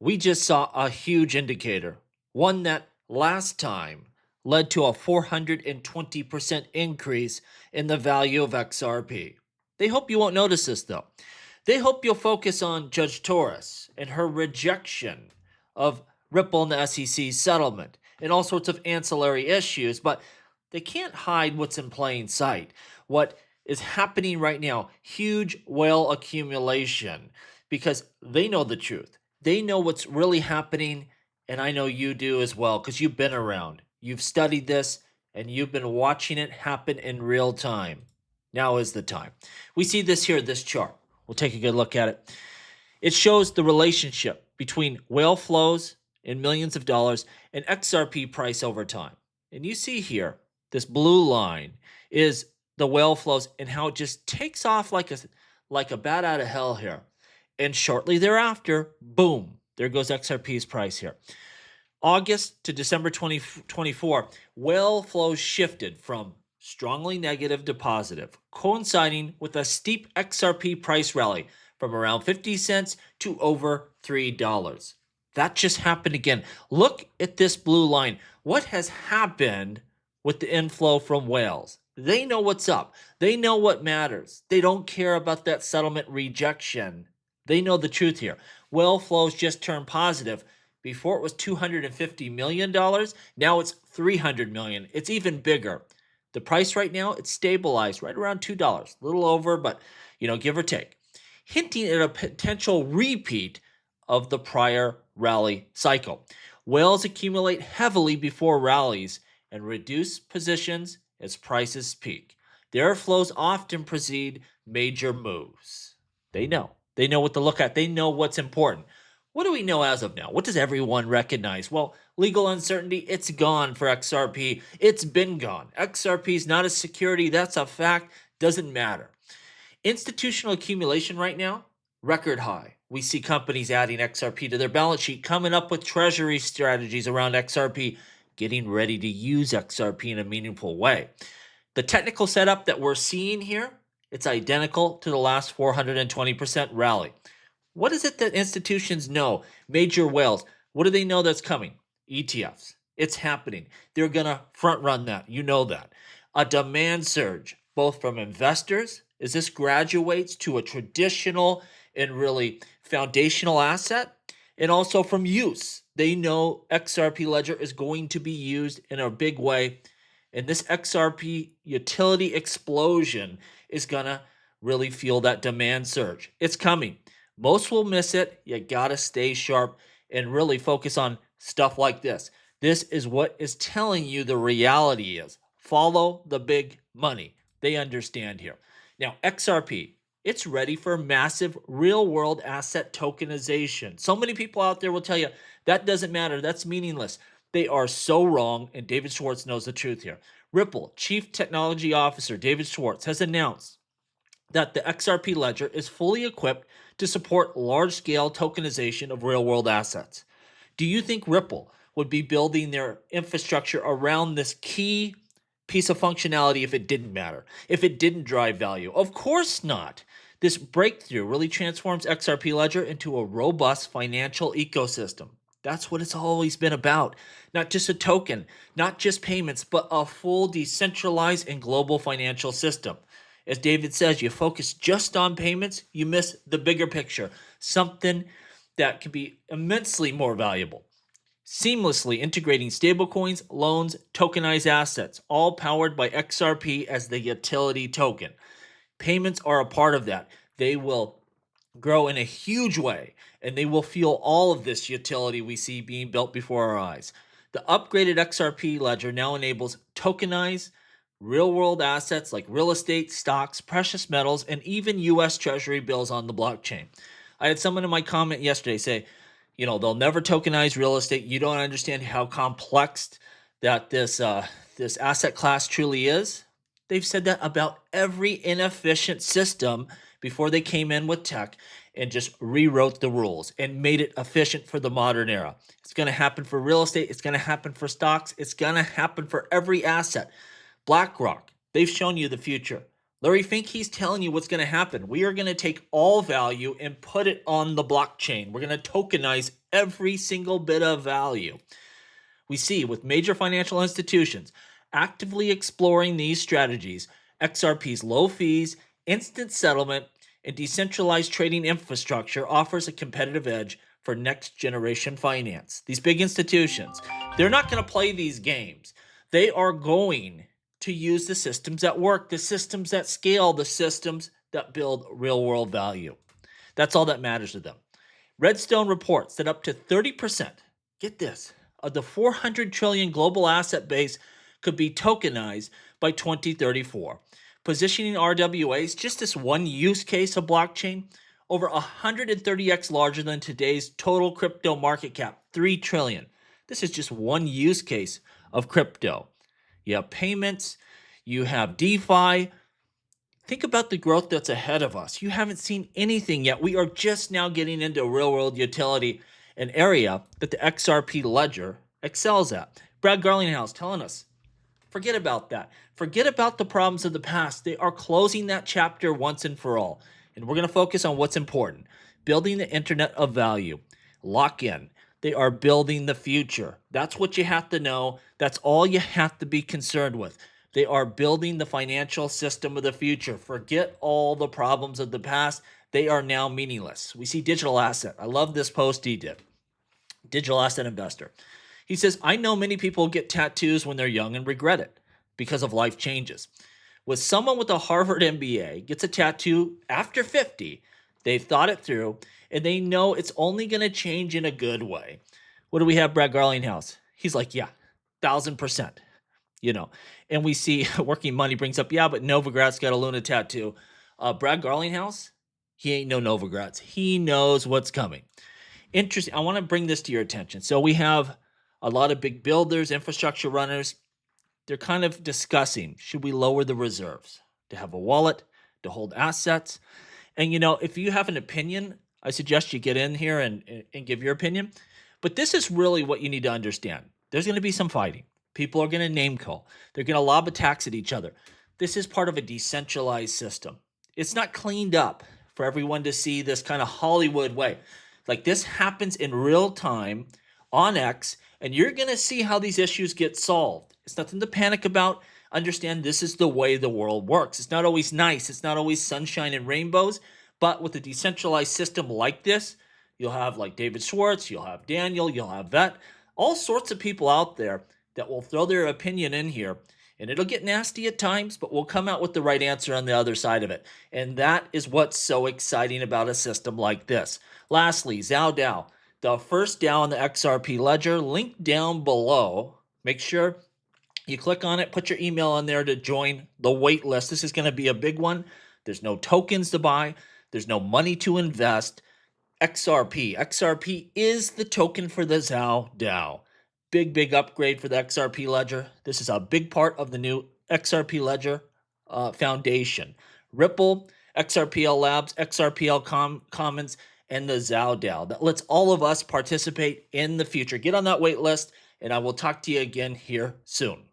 We just saw a huge indicator, one that last time led to a 420% increase in the value of XRP. They hope you won't notice this though. They hope you'll focus on Judge Torres and her rejection of Ripple and the SEC settlement and all sorts of ancillary issues, but they can't hide what's in plain sight. What is happening right now, huge whale accumulation, because they know the truth. They know what's really happening, and I know you do as well because you've been around. You've studied this, and you've been watching it happen in real time. Now is the time. We see this here, this chart. We'll take a good look at it. It shows the relationship between whale flows in millions of dollars and XRP price over time. And you see here, this blue line is the whale flows and how it just takes off like a bat out of hell here. And shortly thereafter, boom, there goes XRP's price here. August to December 2024, whale flows shifted from strongly negative to positive, coinciding with a steep XRP price rally from around 50 cents to over $3. That just happened again. Look at this blue line. What has happened with the inflow from whales? They know what's up. They know what matters. They don't care about that settlement rejection. They know the truth here. Whale flows just turned positive. Before it was $250 million. Now it's $300 million. It's even bigger. The price right now, it's stabilized right around $2. A little over, but give or take. Hinting at a potential repeat of the prior rally cycle. Whales accumulate heavily before rallies and reduce positions as prices peak. Their flows often precede major moves. They know. They know what to look at. They know what's important. What do we know as of now? What does everyone recognize? Well, legal uncertainty, it's gone for XRP. It's been gone. XRP is not a security. That's a fact. Doesn't matter. Institutional accumulation right now, record high. We see companies adding XRP to their balance sheet, coming up with treasury strategies around XRP, getting ready to use XRP in a meaningful way. The technical setup that we're seeing here, it's identical to the last 420% rally. What is it that institutions know? Major whales. What do they know that's coming? ETFs. It's happening. They're going to front run that. You know that. A demand surge, both from investors, as this graduates to a traditional and really foundational asset, and also from use. They know XRP Ledger is going to be used in a big way. And this XRP utility explosion is going to really feel that demand surge. It's coming. Most will miss it. You got to stay sharp and really focus on stuff like this. This is what is telling you the reality is. Follow the big money. They understand here. Now, XRP, it's ready for massive real-world asset tokenization. So many people out there will tell you that doesn't matter. That's meaningless. They are so wrong, and David Schwartz knows the truth here. Ripple Chief Technology Officer David Schwartz has announced that the XRP ledger is fully equipped to support large-scale tokenization of real-world assets. Do you think Ripple would be building their infrastructure around this key piece of functionality if it didn't matter, if it didn't drive value? Of course not. This breakthrough really transforms XRP Ledger into a robust financial ecosystem. That's what it's always been about. Not just a token, not just payments, but a full decentralized and global financial system. As David says, you focus just on payments, you miss the bigger picture, something that can be immensely more valuable. Seamlessly integrating stablecoins, loans, tokenized assets, all powered by XRP as the utility token. Payments are a part of that. They will grow in a huge way, and they will fuel all of this utility we see being built before our eyes. The upgraded XRP ledger now enables tokenized real-world assets like real estate, stocks, precious metals, and even U.S. Treasury bills on the blockchain. I had someone in my comment yesterday say, they'll never tokenize real estate. You don't understand how complex that this asset class truly is. They've said that about every inefficient system before they came in with tech and just rewrote the rules and made it efficient for the modern era. It's going to happen for real estate. It's going to happen for stocks. It's going to happen for every asset. BlackRock, they've shown you the future. Larry Fink, he's telling you what's going to happen. We are going to take all value and put it on the blockchain. We're going to tokenize every single bit of value. We see with major financial institutions actively exploring these strategies, XRP's low fees, instant settlement, and decentralized trading infrastructure offers a competitive edge for next generation finance. These big institutions, they're not going to play these games. They are going to use the systems that work, the systems that scale, the systems that build real world value. That's all that matters to them. Redstone reports that up to 30%, get this, of the 400 trillion global asset base could be tokenized by 2034, positioning RWAs, just this one use case of blockchain, over 130x larger than today's total crypto market cap, 3 trillion. This is just one use case of crypto. You have payments, you have DeFi. Think about the growth that's ahead of us. You haven't seen anything yet. We are just now getting into real world utility, an area that the XRP ledger excels at. Brad Garlinghouse telling us, forget about that. Forget about the problems of the past. They are closing that chapter once and for all. And we're going to focus on what's important. Building the internet of value. Lock in. They are building the future. That's what you have to know. That's all you have to be concerned with. They are building the financial system of the future. Forget all the problems of the past. They are now meaningless. We see digital asset. I love this post he did. Digital asset investor. He says, I know many people get tattoos when they're young and regret it because of life changes. With someone with a Harvard MBA gets a tattoo after 50, they've thought it through and they know it's only going to change in a good way. What do we have, Brad Garlinghouse? He's like, yeah, 1,000%. And we see Working Money brings up, yeah, but Novogratz got a Luna tattoo. Brad Garlinghouse, he ain't no Novogratz. He knows what's coming. Interesting. I want to bring this to your attention. So we have a lot of big builders, infrastructure runners. They're kind of discussing, should we lower the reserves to have a wallet, to hold assets? And, if you have an opinion, I suggest you get in here and give your opinion. But this is really what you need to understand. There's going to be some fighting. People are going to name call. They're going to lob attacks at each other. This is part of a decentralized system. It's not cleaned up for everyone to see this kind of Hollywood way. Like this happens in real time on X, and you're going to see how these issues get solved. It's nothing to panic about. Understand this is the way the world works. It's not always nice. It's not always sunshine and rainbows. But with a decentralized system like this, you'll have like David Schwartz, you'll have Daniel, you'll have Vet, all sorts of people out there that will throw their opinion in here. And it'll get nasty at times, but we'll come out with the right answer on the other side of it. And that is what's so exciting about a system like this. Lastly, Zhao DAO, the first DAO on the XRP ledger, link down below. Make sure you click on it, put your email on there to join the wait list. This is going to be a big one. There's no tokens to buy. There's no money to invest. XRP is the token for the Zhao DAO. Big upgrade for the XRP ledger. This is a big part of the new XRP ledger foundation. Ripple, XRPL Labs, XRPL Commons, and the Zhao DAO. That lets all of us participate in the future. Get on that wait list, and I will talk to you again here soon.